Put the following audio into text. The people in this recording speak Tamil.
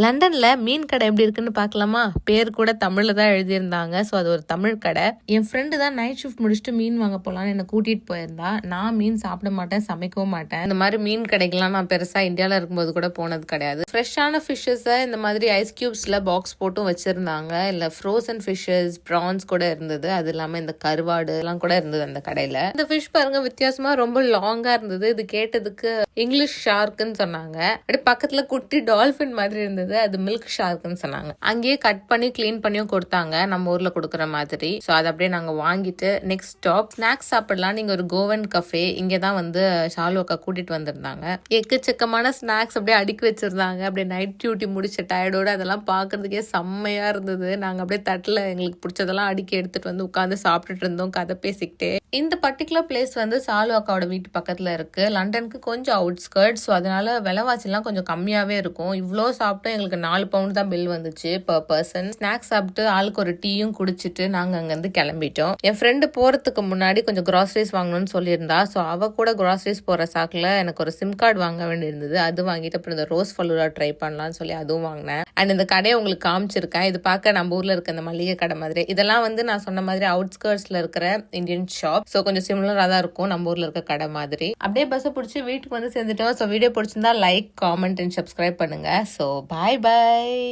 லண்டன்ல மீன் கடை எப்படி இருக்குன்னு பார்க்கலாமா? பேர் கூட தமிழ்ல தான் எழுதியிருந்தாங்க. ஸோ அது ஒரு தமிழ் கடை. என் ஃப்ரெண்டு தான் நைட் ஷிஃப்ட் முடிச்சுட்டு மீன் வாங்க போலான்னு என்னை கூட்டிட்டு போயிருந்தா. நான் மீன் சாப்பிட மாட்டேன், சமைக்கவும் மாட்டேன். இந்த மாதிரி மீன் கடைக்கெல்லாம் நான் பெருசா இந்தியாவில் இருக்கும்போது கூட போனது கிடையாது. ஃப்ரெஷ்ஷான ஃபிஷ்ஷஸை இந்த மாதிரி ஐஸ் கியூப்ஸ்ல பாக்ஸ் போட்டும் வச்சிருந்தாங்க. இல்லை ஃப்ரோசன் ஃபிஷ்ஷஸ், ப்ரான்ஸ் கூட இருந்தது. அது இல்லாமல் இந்த கருவாடு எல்லாம் கூட இருந்தது அந்த கடையில. இந்த ஃபிஷ் பாருங்க வித்தியாசமா ரொம்ப லாங்கா இருந்தது. இது கேட்டதுக்கு இங்கிலீஷ் ஷார்க்குன்னு சொன்னாங்க. அப்படியே பக்கத்துல குட்டி டால்பின் மாதிரி இருந்தது. அது மில்க் ஷார்க்னு சொன்னாங்க. அங்கேயே கட் பண்ணி கிளீன் பண்ணியும் கொடுத்தாங்க, நம்ம ஊர்ல கொடுக்குற மாதிரி. ஸோ அதை அப்படியே நாங்க வாங்கிட்டு நெக்ஸ்ட் ஸ்டாப் ஸ்நாக்ஸ் சாப்பிடலாம். நீங்க ஒரு கோவன் கஃபே இங்கதான் வந்து ஷாலு அக்கா கூட்டிட்டு வந்திருந்தாங்க. எக்கச்சக்கமான ஸ்நாக்ஸ் அப்படியே அடுக்கி வச்சிருந்தாங்க. அப்படியே நைட் டியூட்டி முடிச்ச டயர்டோட அதெல்லாம் பாக்குறதுக்கே செம்மையா இருந்தது. நாங்க அப்படியே தட்டுல எங்களுக்கு பிடிச்சதெல்லாம் அடுக்கி எடுத்துட்டு வந்து உட்காந்து சாப்பிட்டுட்டு இருந்தோம், கதை பேசிக்கிட்டே. இந்த பர்டிகுலர் பிளேஸ் வந்து சாலு அக்காவோட வீட்டு பக்கத்துல இருக்கு. லண்டனுக்கு கொஞ்சம் அவுட்ஸ்கர்ட். ஸோ அதனால விலைவாசிலாம் கொஞ்சம் கம்மியாவே இருக்கும். இவ்வளோ சாப்பிட்டோம், எங்களுக்கு 4 பவுண்ட் தான் பில் வந்துச்சு பர் பர்சன். ஸ்நாக்ஸ் சாப்பிட்டு ஆளுக்கு ஒரு டீயும் குடிச்சிட்டு நாங்க அங்கிருந்து கிளம்பிட்டோம். என் ஃப்ரெண்டு போறதுக்கு முன்னாடி கொஞ்சம் கிராசரிஸ் வாங்கணும்னு சொல்லியிருந்தா. ஸோ அவ கூட கிராசரிஸ் போற சாக்குல எனக்கு ஒரு சிம் கார்டு வாங்க வேண்டியிருந்தது. அது வாங்கிட்டு அப்புறம் இந்த ரோஸ் ஃபலூடா ட்ரை பண்ணலாம்னு சொல்லி அதுவும் வாங்கினேன். அண்ட் இந்த கடையை உங்களுக்கு காமிச்சிருக்கேன். இது பார்க்க நம்ம ஊர்ல இருக்க இந்த மளிகை கடை மாதிரி. இதெல்லாம் வந்து நான் சொன்ன மாதிரி அவுட்ஸ்கர்ட்ஸ்ல இருக்கிற இந்தியன் ஷாப். ஸோ கொஞ்சம் சிமிலரா தான் இருக்கும் நம்ம ஊர்ல இருக்க கடை மாதிரி. அப்படியே பஸ் பிடிச்சி வீட்டுக்கு வந்து சேர்ந்துட்டோம். ஸோ வீடியோ பிடிச்சிருந்தா லைக், காமெண்ட் அண்ட் சப்ஸ்கிரைப் பண்ணுங்க. ஸோ பாய் பாய்.